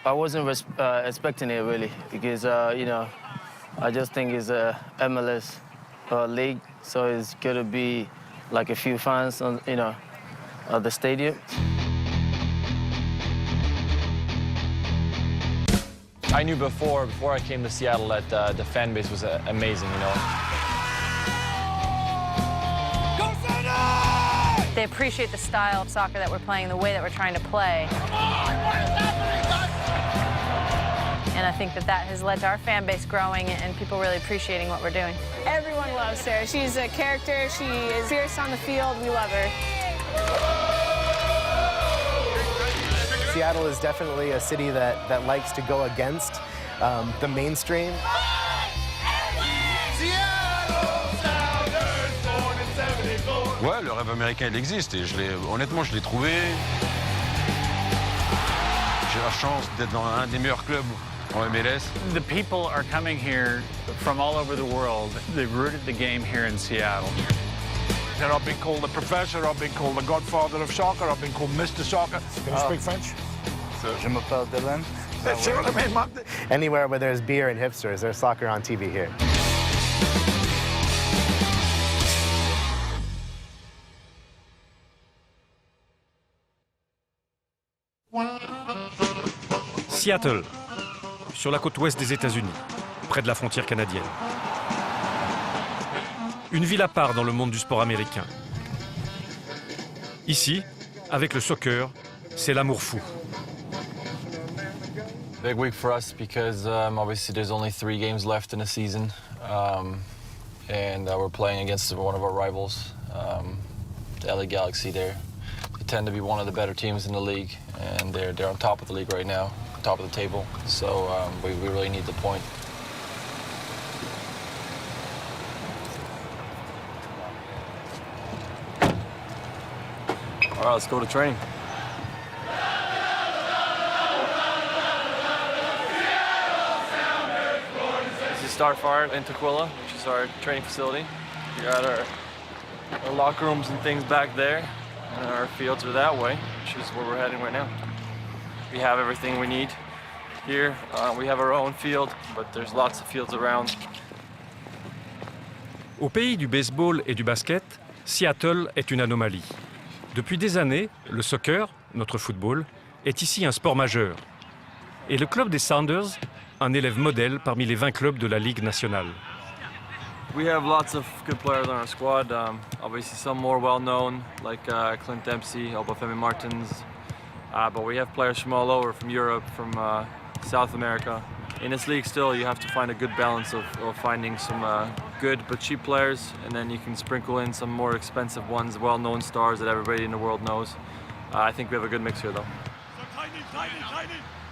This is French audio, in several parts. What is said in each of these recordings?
I wasn't expecting it really because you know, I just think it's a MLS league, so it's gonna be like a few fans on, you know, at the stadium. I knew before I came to Seattle that the fan base was amazing, you know. They appreciate the style of soccer that we're playing, the way that we're trying to play. And I think that has led to our fan base growing and people really appreciating what we're doing. Everyone loves her. She's a character. She is fierce on the field. We love her. Seattle is definitely a city that likes to go against the mainstream. Ouais, le rêve américain, il existe et honnêtement, je l'ai trouvé. J'ai la chance d'être dans un des meilleurs clubs en MLS. The people are coming here from all over the world. They've rooted the game here in Seattle. And I've been called the professor, I've been called the godfather of soccer, I've been called Mr. Soccer. Can you speak French? Je m'appelle Dylan. See what I mean, man? Anywhere where there's beer and hipsters, there's soccer on TV here. Seattle, sur la côte ouest des États-Unis, près de la frontière canadienne. Une ville à part dans le monde du sport américain. Ici, avec le soccer, c'est l'amour fou. Big week for us because obviously there's only 3 games left in the season, and we're playing against one of our rivals, the LA Galaxy. They tend to be one of the better teams in the league, and they're on top of the league right now, top of the table. So we really need the point. All right, let's go to training. This is Starfire in Tukwila, which is our training facility. We got our locker rooms and things back there, and our fields are that way, which is where we're heading right now. We have everything we need here. We have our own field, but there's lots of fields around. Au pays du baseball et du basket, Seattle est une anomalie. Depuis des années, le soccer, notre football, est ici un sport majeur. Et le club des Sounders, un élève modèle parmi les 20 clubs de la Ligue nationale. We have lots of good players on our squad. Obviously some more well-known, like Clint Dempsey, Obafemi Martins. But we have players from all over, from Europe, from South America. In this league still, you have to find a good balance of finding some good but cheap players, and then you can sprinkle in some more expensive ones, well-known stars that everybody in the world knows. I think we have a good mix here, though.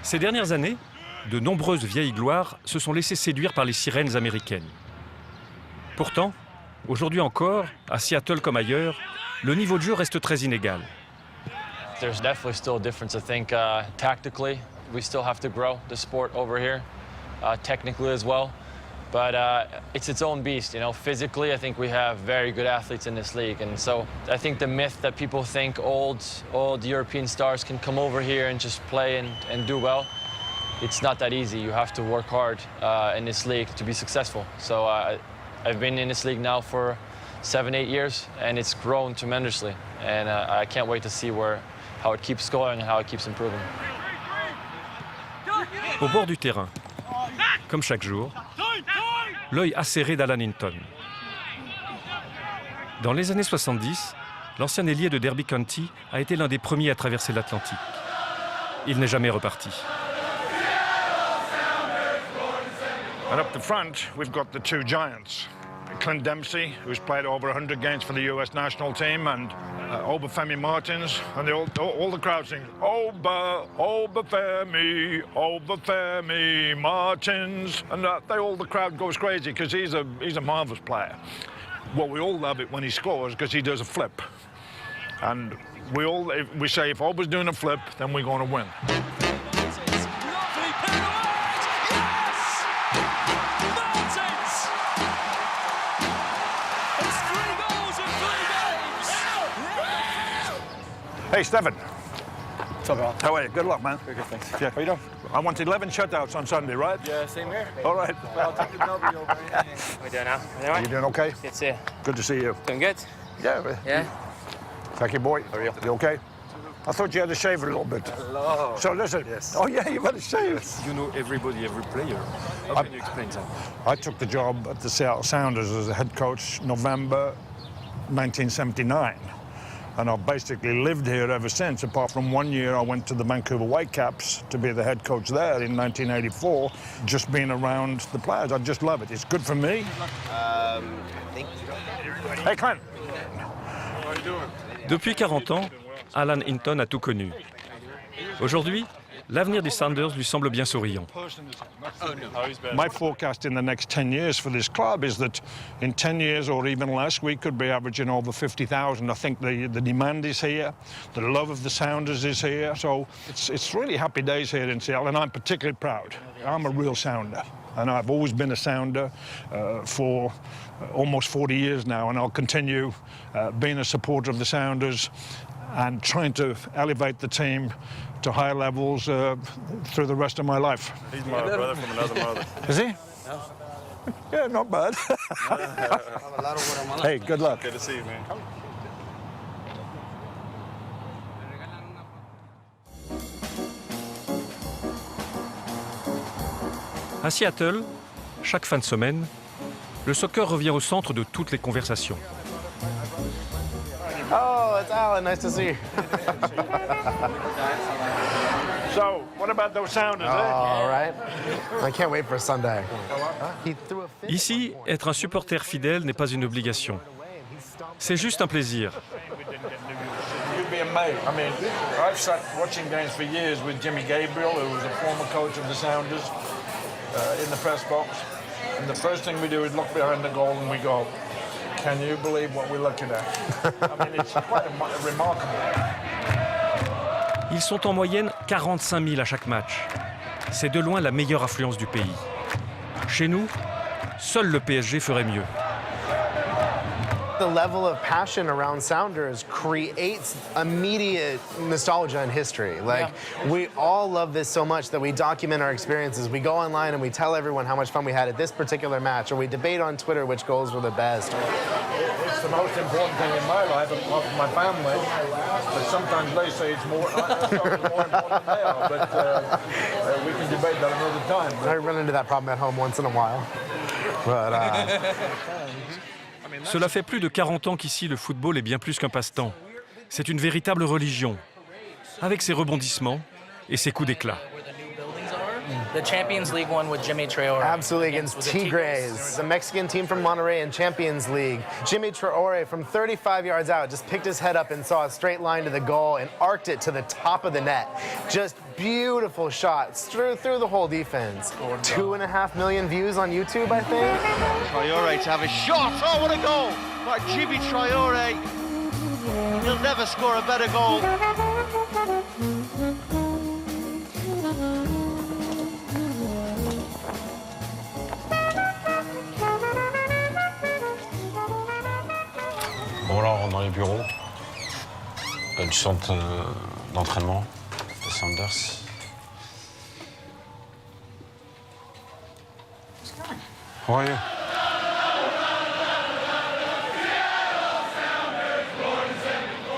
Ces dernières années, de nombreuses vieilles gloires se sont laissées séduire par les sirènes américaines. Pourtant, aujourd'hui encore, à Seattle comme ailleurs, le niveau de jeu reste très inégal. There's definitely still a difference, I think, tactically. We still have to grow the sport over here, technically as well. But it's its own beast, you know. Physically, I think we have very good athletes in this league. And so I think the myth that people think old European stars can come over here and just play and do well, it's not that easy. You have to work hard in this league to be successful. So I've been in this league now for 7-8 years, and it's grown tremendously. And I can't wait to see how it keeps going and how it keeps improving. Au bord du terrain, comme chaque jour, l'œil acéré d'Alan Hinton. Dans les années 70, l'ancien ailier de Derby County a été l'un des premiers à traverser l'Atlantique. Il n'est jamais reparti. And up the front, we've got the 2 giants. Clint Dempsey, who's played over 100 games for the US national team, and Obafemi Martins, and all the crowd sings, Obafemi, Obafemi Martins, and the crowd goes crazy because he's a marvelous player. Well, we all love it when he scores because he does a flip, and we say if Oba's doing a flip, then we're going to win. Hey, Stefan, What's up, Al? How are you? Good luck, man. Good, thanks. Yeah, how you doing? I want 11 shutouts on Sunday, right? Yeah, same here. All right. I'll take the W over anything. How we doing now? You doing okay? Good to see you. Good to see you. Doing good? Yeah. Yeah? Thank you, boy. How are you? You okay? I thought you had to shave a little bit. Hello. So listen. Yes. Oh, yeah, you've had to shave. You know everybody, every player. How can you explain that? I took the job at the Seattle Sounders as a head coach November 1979. And I've basically lived here ever since, apart from 1 year I went to the Vancouver Whitecaps to be the head coach there in 1984, just being around the players. I just love it. It's good for me. Hey, Clint. How are you doing? Depuis 40 ans, Alan Hinton a tout connu. Aujourd'hui, l'avenir des Sounders lui semble bien souriant. My forecast in the next 10 years for this club is that in 10 years or even less, we could be averaging over 50,000. I think the demand is here, the love of the Sounders is here, so it's really happy days here in Seattle, and I'm particularly proud. I'm a real Sounder, and I've always been a Sounder for almost 40 years now, and I'll continue being a supporter of the Sounders and trying to elevate the team to higher levels through the rest of my life. He's my brother from another mother. Is he? Yeah, not bad. Hey, good luck. Good to see you, man. À Seattle, chaque fin de semaine, le soccer revient au centre de toutes les conversations. Oh, it's Alan. Nice to see you. So, what about those Sounders, All right. I can't wait for Sunday. He threw a fit. Ici, être un supporter fidèle n'est pas une obligation. C'est juste un plaisir. You'd be amazed. I mean, I've sat watching games for years with Jimmy Gabriel, who was a former coach of the Sounders, in the press box. And the first thing we do is look behind the goal and we go, can you believe what we're looking at? I mean, it's quite remarkable. Ils sont en moyenne 45 000 à chaque match. C'est de loin la meilleure affluence du pays. Chez nous, seul le PSG ferait mieux. The level of passion around Sounders creates immediate nostalgia and history. Like, we all love this so much that we document our experiences. We go online and we tell everyone how much fun we had at this particular match, or we debate on Twitter which goals were the best. It's the most important thing in my life, apart from my family. But sometimes they say it's more important than they are. But we can debate that another time. I run into that problem at home once in a while. But, Cela fait plus de 40 ans qu'ici le football est bien plus qu'un passe-temps. C'est une véritable religion, avec ses rebondissements et ses coups d'éclat. The Champions League one with Jimmy Traore. Absolutely, against Tigres, the Mexican team from Monterrey in Champions League. Jimmy Traore from 35 yards out just picked his head up and saw a straight line to the goal and arced it to the top of the net. Just beautiful shots through the whole defense. 2.5 million views on YouTube, I think. Traore to have a shot. Oh, what a goal by Jimmy Traore. He'll never score a better goal. Bon, là, on rentre dans les bureaux du centre d'entraînement des Sounders. How are you?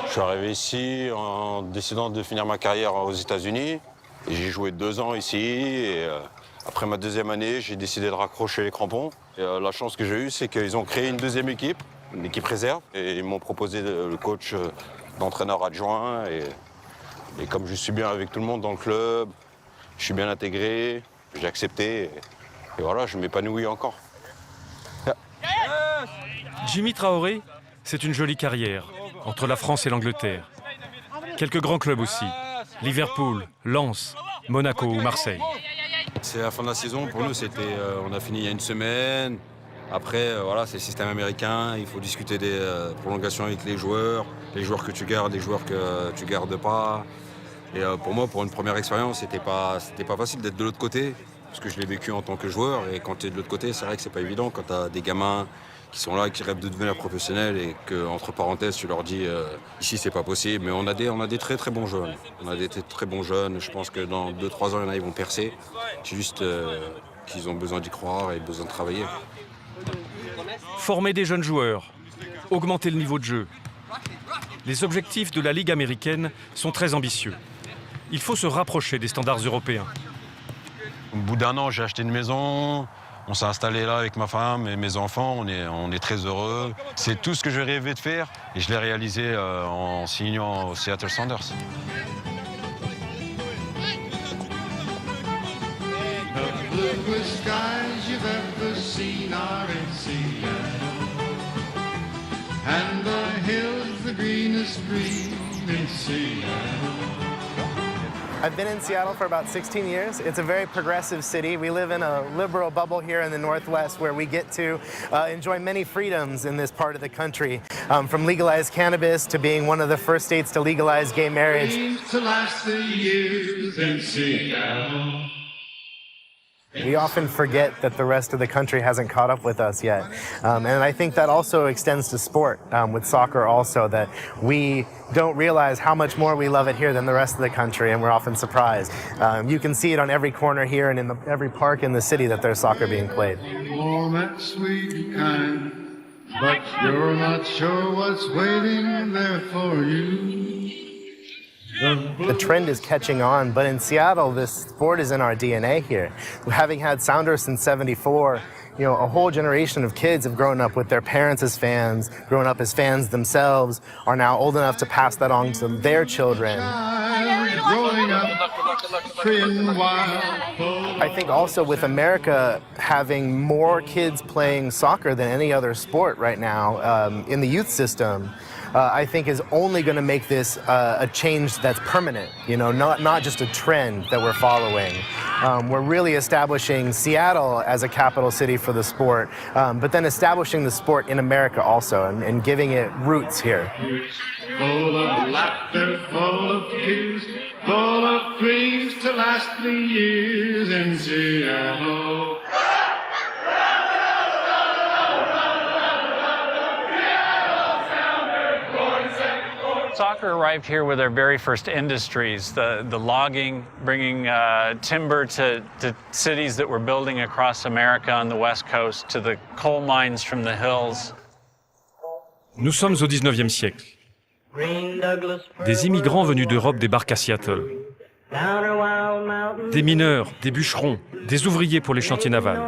Je suis arrivé ici en décidant de finir ma carrière aux États-Unis. Et j'ai joué 2 ans ici. Et après ma 2e année, j'ai décidé de raccrocher les crampons. Et la chance que j'ai eue, c'est qu'ils ont créé une 2e équipe, une équipe réserve. Et ils m'ont proposé le coach d'entraîneur adjoint. Et comme je suis bien avec tout le monde dans le club, je suis bien intégré, j'ai accepté. Et voilà, je m'épanouis encore. Jimmy Traoré, c'est une jolie carrière, entre la France et l'Angleterre. Quelques grands clubs aussi, Liverpool, Lens, Monaco ou Marseille. C'est la fin de la saison, pour nous, on a fini il y a 1 semaine. Après, voilà, c'est le système américain, il faut discuter des prolongations avec les joueurs que tu gardes, les joueurs que tu gardes pas. Et pour moi, pour une première expérience, c'était pas facile d'être de l'autre côté, parce que je l'ai vécu en tant que joueur. Et quand tu es de l'autre côté, c'est vrai que c'est pas évident quand tu as des gamins qui sont là, qui rêvent de devenir professionnels et qu'entre parenthèses, tu leur dis ici c'est pas possible. Mais on a des très très bons jeunes. On a des très bons jeunes. Je pense que dans 2-3 ans, il y en a, ils vont percer. C'est juste qu'ils ont besoin d'y croire et besoin de travailler. Former des jeunes joueurs, augmenter le niveau de jeu. Les objectifs de la Ligue américaine sont très ambitieux. Il faut se rapprocher des standards européens. Au bout d'un an, j'ai acheté une maison. On s'est installé là avec ma femme et mes enfants. On est très heureux. C'est tout ce que je rêvais de faire et je l'ai réalisé en signant au Seattle Sounders. And the hills the greenest green in Seattle. I've been in Seattle for about 16 years. It's a very progressive city. We live in a liberal bubble here in the Northwest where we get to enjoy many freedoms in this part of the country, from legalized cannabis to being one of the first states to legalize gay marriage. To last the years in Seattle. We often forget that the rest of the country hasn't caught up with us yet. And I think that also extends to sport, with soccer also, that we don't realize how much more we love it here than the rest of the country, and we're often surprised. You can see it on every corner here and in every park in the city that there's soccer being played. Warm and sweet and kind, but you're not sure what's waiting there for you. The trend is catching on, but in Seattle, this sport is in our DNA here. Having had Sounders since '74, a whole generation of kids have grown up with their parents as fans, grown up as fans themselves, are now old enough to pass that on to their children. I think also with America having more kids playing soccer than any other sport right now in the youth system, I think is only going to make this a change that's permanent, not just a trend that we're following. We're really establishing Seattle as a capital city for the sport, but then establishing the sport in America also and giving it roots here. Full of laughter, full of tears, full of dreams to last the years in Seattle. Soccer arrived here with our very first industries, the logging, bringing timber to cities that were building across America on the West Coast, to the coal mines from the hills. Nous sommes au XIXe siècle. Des immigrants venus d'Europe débarquent à Seattle. Des mineurs, des bûcherons, des ouvriers pour les chantiers navals.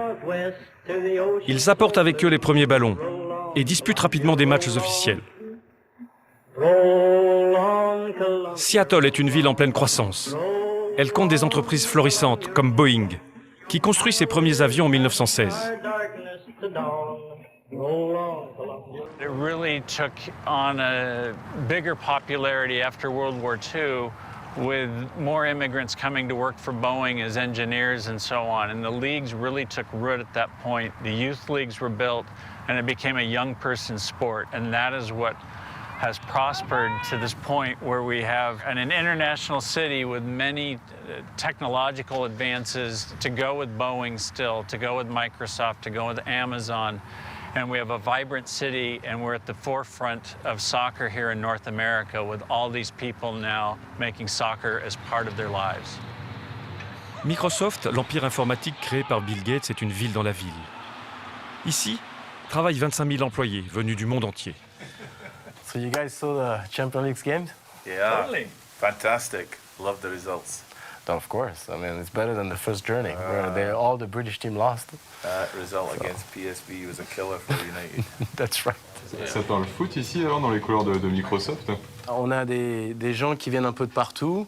Ils apportent avec eux les premiers ballons et disputent rapidement des matchs officiels. Seattle est une ville en pleine croissance. Elle compte des entreprises florissantes comme Boeing, qui construit ses premiers avions en 1916. It really took on a bigger popularity after World War II, with more immigrants coming to work for Boeing as engineers and so on. And the leagues really took root at that point. The youth leagues were built, and it became a young person's sport. And that is what has prospered to this point where we have an international city with many technological advances, to go with Boeing still, to go with Microsoft, to go with Amazon. And we have a vibrant city, and we're at the forefront of soccer here in North America, with all these people now making soccer as part of their lives. Microsoft, l'empire informatique créé par Bill Gates, est une ville dans la ville. Ici, travaillent 25 000 employés venus du monde entier. So you guys saw the Champions League games? Yeah, totally. Fantastic. Love the results. Of course. I mean, it's better than the first journey, where all the British team lost. That result against PSV was a killer for United. That's right. Ça parle foot ici, alors, dans les couleurs de Microsoft? On a des gens qui viennent un peu de partout,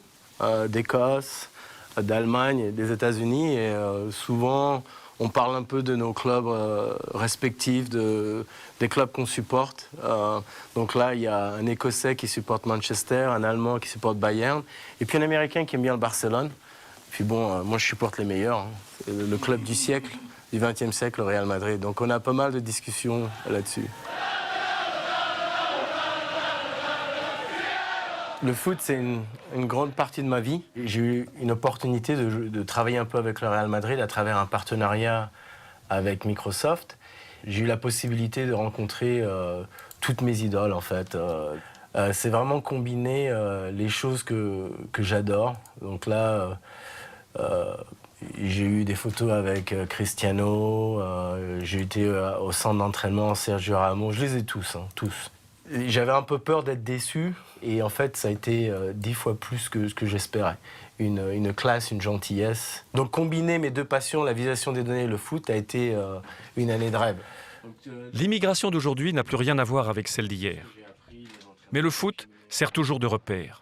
d'Écosse, d'Allemagne, des États-Unis, et souvent on parle un peu de nos clubs respectifs, des clubs qu'on supporte. Donc là, il y a un Écossais qui supporte Manchester, un Allemand qui supporte Bayern, et puis un Américain qui aime bien le Barcelone. Puis bon, moi je supporte les meilleurs, le club du siècle, du XXe siècle, le Real Madrid. Donc on a pas mal de discussions là-dessus. Le foot, c'est une grande partie de ma vie. J'ai eu une opportunité de travailler un peu avec le Real Madrid à travers un partenariat avec Microsoft. j'ai eu la possibilité de rencontrer toutes mes idoles en fait. C'est vraiment combiner les choses que j'adore. Donc là, j'ai eu des photos avec Cristiano, j'ai été au centre d'entraînement Sergio Ramos, je les ai tous, tous. J'avais un peu peur d'être déçu et en fait ça a été 10 fois plus que ce que j'espérais. Une classe, une gentillesse. Donc combiner mes deux passions, la visualisation des données et le foot, a été une année de rêve. L'immigration d'aujourd'hui n'a plus rien à voir avec celle d'hier. Mais le foot sert toujours de repère.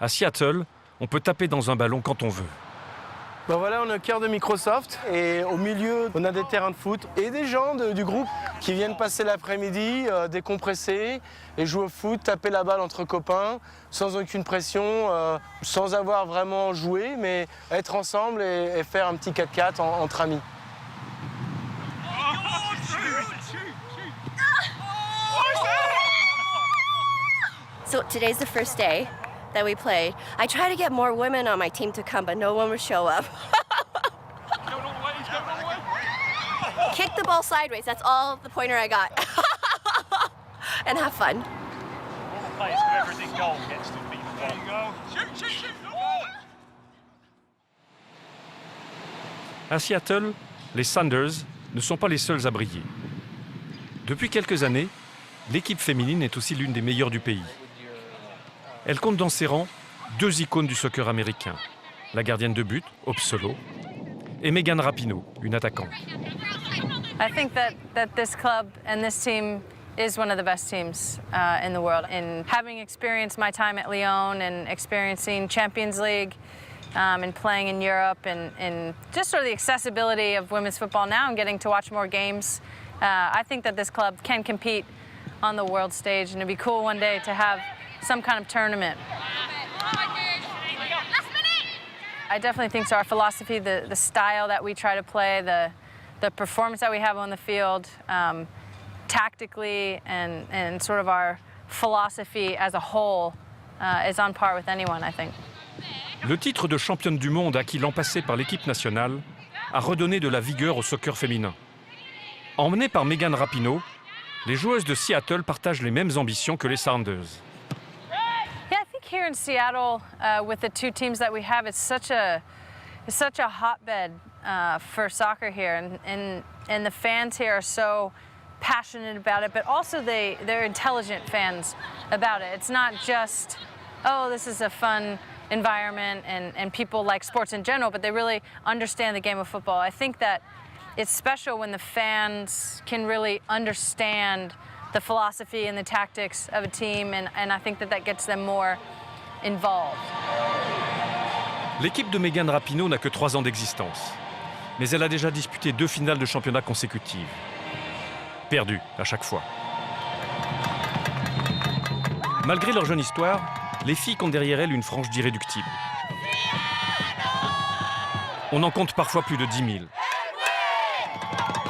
À Seattle, on peut taper dans un ballon quand on veut. Ben voilà, on est au cœur de Microsoft et au milieu, on a des terrains de foot et des gens du groupe qui viennent passer l'après-midi décompresser et jouer au foot, taper la balle entre copains, sans aucune pression, sans avoir vraiment joué, mais être ensemble et faire un petit 4-4 entre amis. So today's the first day that we played. I tried to get more women on my team to come, but no one would show up. Kick the ball sideways, that's all the pointer I got. And have fun. À Seattle, les Sounders ne sont pas les seuls à briller. Depuis quelques années, l'équipe féminine est aussi l'une des meilleures du pays. Elle compte dans ses rangs 2 icônes du soccer américain, la gardienne de but, Hope Solo, et Megan Rapinoe, une attaquante. I think that this club and this team is one of the best teams in the world. And having experienced my time at Lyon and experiencing Champions League and playing in Europe and just sort of the accessibility of women's football now and getting to watch more games, I think that this club can compete on the world stage, and it'd be cool one day to have some kind of tournament. I definitely think so. Our philosophy, the style that we try to play, the performance that we have on the field, tactically, and sort of our philosophy as a whole is on par with anyone, I think. Le titre de championne du monde acquis l'an passé par l'équipe nationale a redonné de la vigueur au soccer féminin. Emmenées par Megan Rapinoe, les joueuses de Seattle partagent les mêmes ambitions que les Sounders. Here in Seattle, with the 2 teams that we have, it's such a hotbed for soccer here, and the fans here are so passionate about it, but also they're intelligent fans about it. It's not just, oh, this is a fun environment and people like sports in general, but they really understand the game of football. I think that it's special when the fans can really understand the philosophy and the tactics of a team, and I think that gets them more involved. L'équipe de Megan Rapinoe n'a que 3 ans d'existence, mais elle a déjà disputé 2 finales de championnat consécutives. Perdues à chaque fois. Malgré leur jeune histoire, les filles comptent derrière elles une frange d'irréductibles. On en compte parfois plus de 10 000.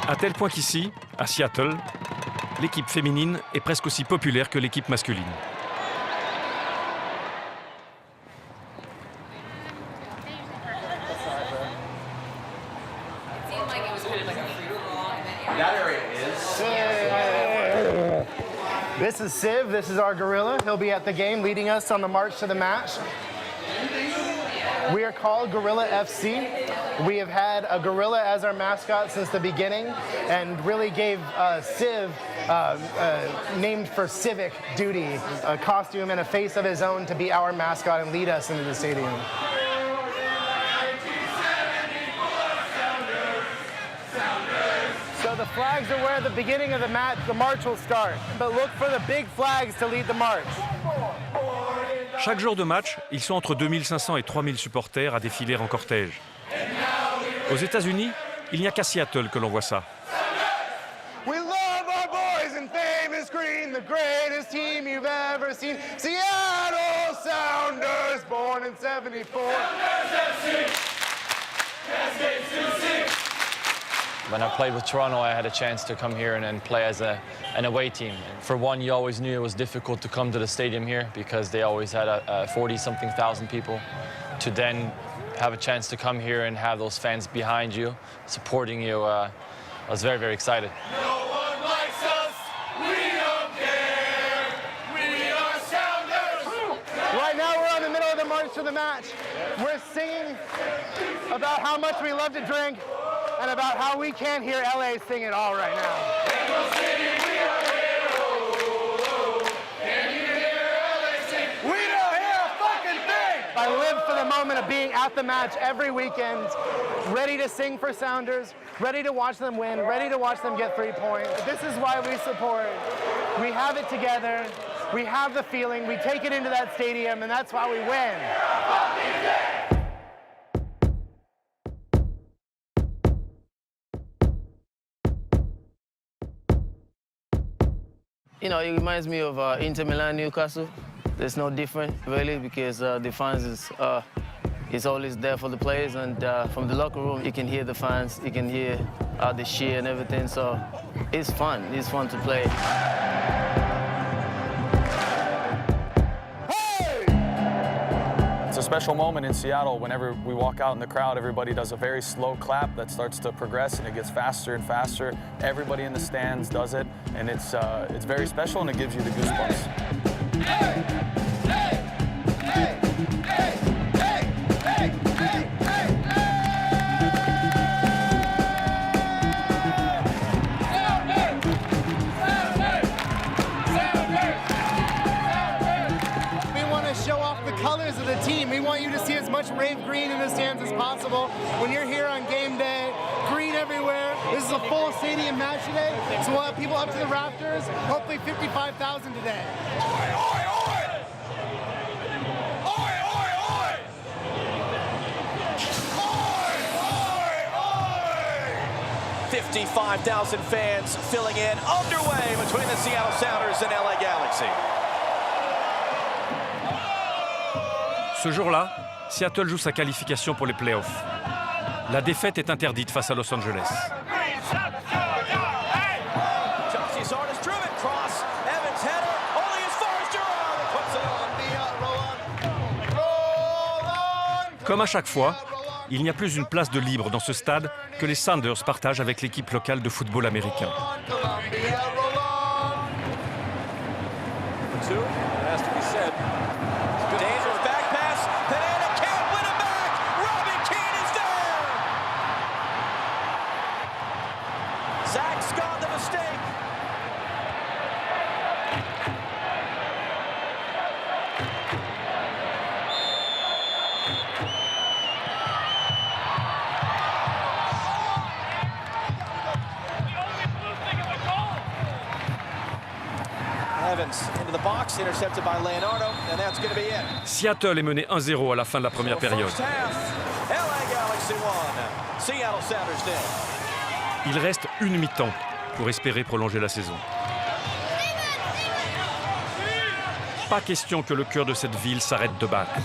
À tel point qu'ici, à Seattle, l'équipe féminine est presque aussi populaire que l'équipe masculine. This is Siv, this is our gorilla. He'll be at the game leading us on the march to the match. We are called Gorilla FC. We have had a gorilla as our mascot since the beginning and really gave Siv, named for civic duty, a costume and a face of his own to be our mascot and lead us into the stadium. So the flags are where the beginning of the march will start. But look for the big flags to lead the march. Chaque jour de match, ils sont entre 2500 et 3000 supporters à défiler en cortège. Aux États-Unis, il n'y a qu'à Seattle que l'on voit ça. We love our boys in famous green, the greatest team you've ever seen. Seattle Sounders, born in 74. When I played with Toronto, I had a chance to come here and play as an away team. For one, you always knew it was difficult to come to the stadium here because they always had 40-something thousand people. To then have a chance to come here and have those fans behind you, supporting you, I was very, very excited. No one after the match, we're singing about how much we love to drink and about how we can't hear LA sing it all right now. I live for the moment of being at the match every weekend, ready to sing for Sounders, ready to watch them win, ready to watch them get 3 points. This is why we support. We have it together, we have the feeling, we take it into that stadium, and that's why we win. You know, it reminds me of Inter Milan, Newcastle. There's no different, really, because the fans is always there for the players, and from the locker room, you can hear the fans, you can hear the cheer and everything, so it's fun to play. It's a special moment in Seattle. Whenever we walk out in the crowd, everybody does a very slow clap that starts to progress, and it gets faster and faster. Everybody in the stands does it, and it's very special, and it gives you the goosebumps. Team. We want you to see as much rave green in the stands as possible. When you're here on game day, green everywhere. This is a full stadium match today, so we'll have people up to the rafters, hopefully 55,000 today. 55,000 fans filling in, underway between the Seattle Sounders and LA Galaxy. Ce jour-là, Seattle joue sa qualification pour les playoffs. La défaite est interdite face à Los Angeles. Comme à chaque fois, il n'y a plus une place de libre dans ce stade que les Sounders partagent avec l'équipe locale de football américain. Intercepted by Leonardo, and that's going to be it. Seattle est mené 1-0 à la fin de la première période. LA Galaxy won. Seattle Sounders did. Il reste une mi-temps pour espérer prolonger la saison. Pas question que le cœur de cette ville s'arrête de battre.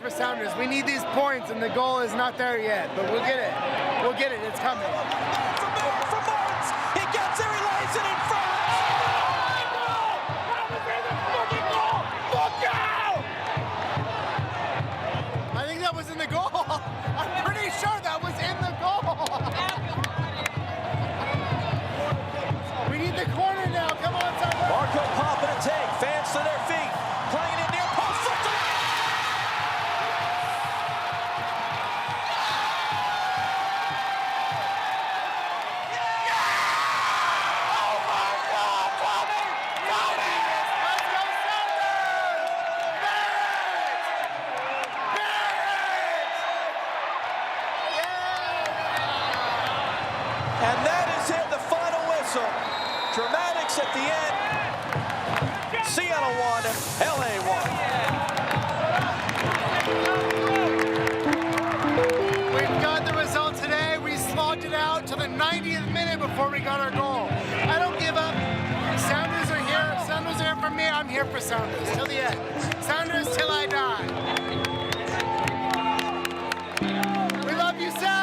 For Sounders, we need these points, and the goal is not there yet, but we'll get it. We'll get it. It's coming. For Barnes, he gets there, he lays it in front. I think that was in the goal. I'm pretty sure that was in the goal. We need the corner now. Come on, Sounders. Marco popping a take. Fans to their feet. Playing it near post. And that is it, the final whistle. Dramatics at the end. Seattle won, LA won. We've got the result today. We slogged it out to the 90th minute before we got our goal. I don't give up. Sounders are here. Sounders are here for me. I'm here for Sounders till the end. Sounders till I die. We love you, Sounders.